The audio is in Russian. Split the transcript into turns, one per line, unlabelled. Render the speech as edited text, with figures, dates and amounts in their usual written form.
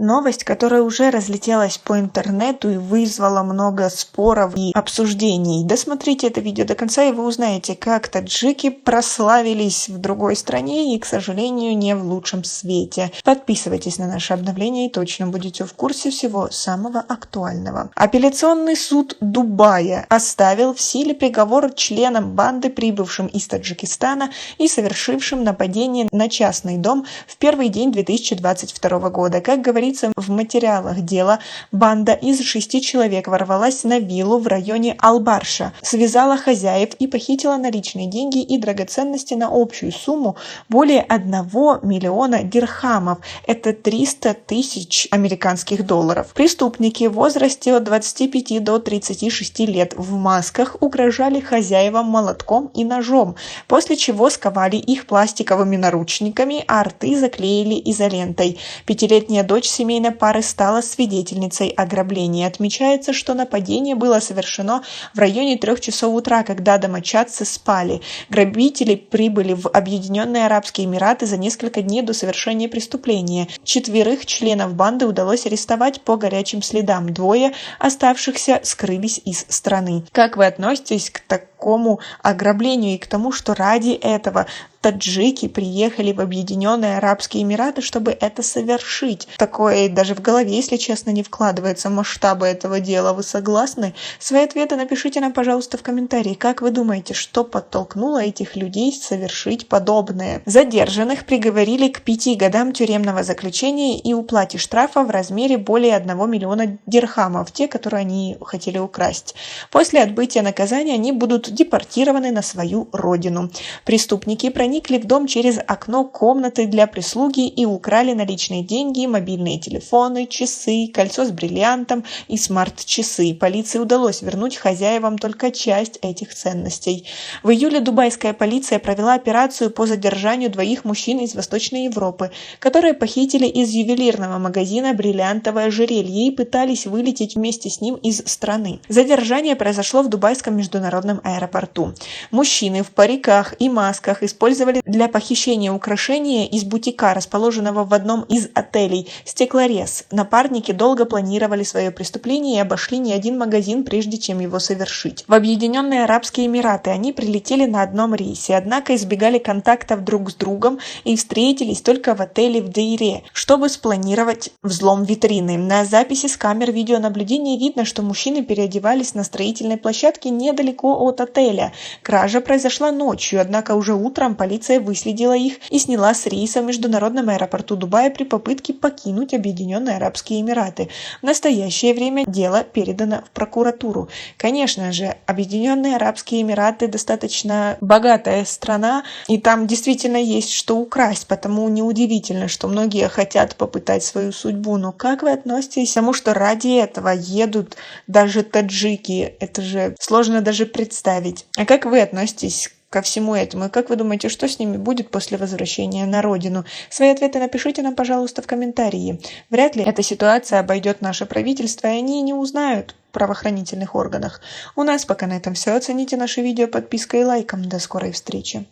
Новость, которая уже разлетелась по интернету и вызвала много споров и обсуждений. Досмотрите это видео до конца, и вы узнаете, как таджики прославились в другой стране и, к сожалению, не в лучшем свете. Подписывайтесь на наши обновления и точно будете в курсе всего самого актуального. Апелляционный суд Дубая оставил в силе приговор членам банды, прибывшим из Таджикистана и совершившим нападение на частный дом в первый день 2022 года. Как говорится в материалах дела, банда из 6 человек ворвалась на виллу в районе Ал-Барша, связала хозяев и похитила наличные деньги и драгоценности на общую сумму более 1 миллиона дирхамов, это 300 тысяч американских долларов. Преступники в возрасте от 25 до 36 лет в масках угрожали хозяевам молотком и ножом, после чего сковали их пластиковыми наручниками, а рты заклеили изолентой. 5-летняя дочь семейной пары стала свидетельницей ограбления. Отмечается, что нападение было совершено в районе 3 часов утра, когда домочадцы спали. Грабители прибыли в Объединенные Арабские Эмираты за несколько дней до совершения преступления. 4 членов банды удалось арестовать по горячим следам. 2 оставшихся скрылись из страны. Как вы относитесь к такому ограблению и к тому, что ради этого таджики приехали в Объединенные Арабские Эмираты, чтобы это совершить? Такое даже в голове, если честно, не вкладывается масштабы этого дела. Вы согласны? Свои ответы напишите нам, пожалуйста, в комментарии. Как вы думаете, что подтолкнуло этих людей совершить подобное? Задержанных приговорили к 5 годам тюремного заключения и уплате штрафа в размере более 1 миллиона дирхамов, те, которые они хотели украсть. После отбытия наказания они будут депортированы на свою родину. Преступники проникли в дом через окно комнаты для прислуги и украли наличные деньги, мобильные телефоны, часы, кольцо с бриллиантом и смарт-часы. Полиции удалось вернуть хозяевам только часть этих ценностей. В июле дубайская полиция провела операцию по задержанию 2 мужчин из Восточной Европы, которые похитили из ювелирного магазина бриллиантовое ожерелье и пытались вылететь вместе с ним из страны. Задержание произошло в Дубайском международном аэропорту. Мужчины в париках и масках использовали для похищения украшения из бутика, расположенного в одном из отелей, стеклорез. Напарники долго планировали свое преступление и обошли не один магазин, прежде чем его совершить. В Объединенные Арабские Эмираты они прилетели на одном рейсе, однако избегали контактов друг с другом и встретились только в отеле в Дейре, чтобы спланировать взлом витрины. На записи с камер видеонаблюдения видно, что мужчины переодевались на строительной площадке недалеко от отеля. Кража произошла ночью, однако уже утром полиция выследила их и сняла с рейса в международном аэропорту Дубая при попытке покинуть Объединенные Арабские Эмираты. В настоящее время дело передано в прокуратуру. Конечно же, Объединенные Арабские Эмираты достаточно богатая страна, и там действительно есть что украсть, потому неудивительно, что многие хотят попытать свою судьбу. Но как вы относитесь к тому, что ради этого едут даже таджики? Это же сложно даже представить. А как вы относитесь ко всему этому? И как вы думаете, что с ними будет после возвращения на родину? Свои ответы напишите нам, пожалуйста, в комментарии. Вряд ли эта ситуация обойдет наше правительство, и они не узнают в правоохранительных органах. У нас пока на этом все. Оцените наше видео подпиской и лайком. До скорой встречи.